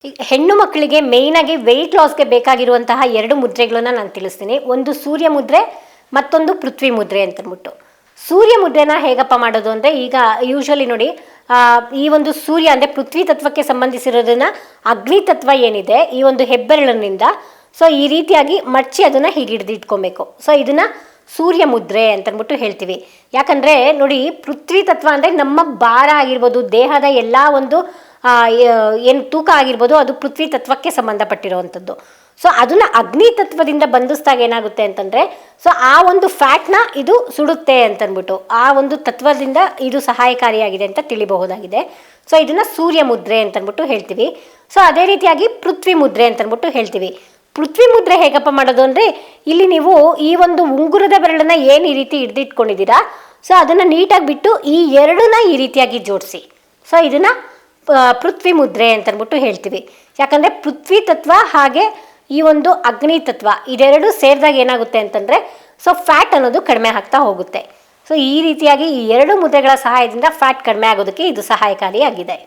ಈ ಹೆಣ್ಣು ಮಕ್ಕಳಿಗೆ ಮೇಯ್ನ್ ಆಗಿ ವೆಯ್ಟ್ ಲಾಸ್ಗೆ ಬೇಕಾಗಿರುವಂತಹ ಎರಡು ಮುದ್ರೆಗಳನ್ನ ನಾನು ತಿಳಿಸ್ತೀನಿ. ಒಂದು ಸೂರ್ಯ ಮುದ್ರೆ, ಮತ್ತೊಂದು ಪೃಥ್ವಿ ಮುದ್ರೆ ಅಂತ ಅಂದ್ಬಿಟ್ಟು. ಸೂರ್ಯ ಮುದ್ರೆನ ಹೇಗಪ್ಪ ಮಾಡೋದು ಅಂದ್ರೆ, ಈಗ ಯೂಶಲಿ ನೋಡಿ, ಈ ಒಂದು ಸೂರ್ಯ ಅಂದ್ರೆ ಪೃಥ್ವಿ ತತ್ವಕ್ಕೆ ಸಂಬಂಧಿಸಿರೋದನ್ನ ಅಗ್ನಿ ತತ್ವ ಏನಿದೆ ಈ ಒಂದು ಹೆಬ್ಬೆರಳಿನಿಂದ ಸೊ ಈ ರೀತಿಯಾಗಿ ಮಡ್ಚಿ ಅದನ್ನ ಹೀಗೆ ಹಿಡಿದಿಟ್ಕೊಬೇಕು. ಸೊ ಇದನ್ನ ಸೂರ್ಯ ಮುದ್ರೆ ಅಂತ ಅಂದ್ಬಿಟ್ಟು ಹೇಳ್ತೀವಿ. ಯಾಕಂದ್ರೆ ನೋಡಿ, ಪೃಥ್ವಿ ತತ್ವ ಅಂದ್ರೆ ನಮ್ಮ ಭಾರ ಆಗಿರ್ಬೋದು, ದೇಹದ ಎಲ್ಲಾ ಒಂದು ಏನು ತೂಕ ಆಗಿರ್ಬೋದು, ಅದು ಪೃಥ್ವಿ ತತ್ವಕ್ಕೆ ಸಂಬಂಧಪಟ್ಟಿರುವಂಥದ್ದು. ಸೊ ಅದನ್ನ ಅಗ್ನಿ ತತ್ವದಿಂದ ಬಂಧಿಸಿದಾಗ ಏನಾಗುತ್ತೆ ಅಂತಂದ್ರೆ, ಸೊ ಆ ಒಂದು ಫ್ಯಾಟ್ನ ಇದು ಸುಡುತ್ತೆ ಅಂತ ಅಂದ್ಬಿಟ್ಟು ಆ ಒಂದು ತತ್ವದಿಂದ ಇದು ಸಹಾಯಕಾರಿಯಾಗಿದೆ ಅಂತ ತಿಳಿಬಹುದಾಗಿದೆ. ಸೊ ಇದನ್ನ ಸೂರ್ಯ ಮುದ್ರೆ ಅಂತ ಅಂದ್ಬಿಟ್ಟು ಹೇಳ್ತೀವಿ. ಸೊ ಅದೇ ರೀತಿಯಾಗಿ ಪೃಥ್ವಿ ಮುದ್ರೆ ಅಂತ ಅಂದ್ಬಿಟ್ಟು ಹೇಳ್ತೀವಿ. ಪೃಥ್ವಿ ಮುದ್ರೆ ಹೇಗಪ್ಪ ಮಾಡೋದು ಅಂದ್ರೆ, ಇಲ್ಲಿ ನೀವು ಈ ಒಂದು ಉಂಗುರದ ಬೆರಳನ್ನ ಏನು ಈ ರೀತಿ ಹಿಡ್ದಿಟ್ಕೊಂಡಿದ್ದೀರಾ, ಸೊ ಅದನ್ನ ನೀಟಾಗಿ ಬಿಟ್ಟು ಈ ಎರಡನ್ನ ಈ ರೀತಿಯಾಗಿ ಜೋಡಿಸಿ. ಸೊ ಇದನ್ನ ಪೃಥ್ವಿ ಮುದ್ರೆ ಅಂತ ಅಂದ್ಬಿಟ್ಟು ಹೇಳ್ತೀವಿ. ಯಾಕಂದ್ರೆ ಪೃಥ್ವಿ ತತ್ವ ಹಾಗೆ ಈ ಒಂದು ಅಗ್ನಿ ತತ್ವ ಇದೆರಡು ಸೇರಿದಾಗ ಏನಾಗುತ್ತೆ ಅಂತಂದ್ರೆ, ಸೊ ಫ್ಯಾಟ್ ಅನ್ನೋದು ಕಡಿಮೆ ಆಗ್ತಾ ಹೋಗುತ್ತೆ. ಸೊ ಈ ರೀತಿಯಾಗಿ ಈ ಎರಡು ಮುದ್ರೆಗಳ ಸಹಾಯದಿಂದ ಫ್ಯಾಟ್ ಕಡಿಮೆ ಆಗೋದಕ್ಕೆ ಇದು ಸಹಾಯಕಾರಿಯಾಗಿದೆ.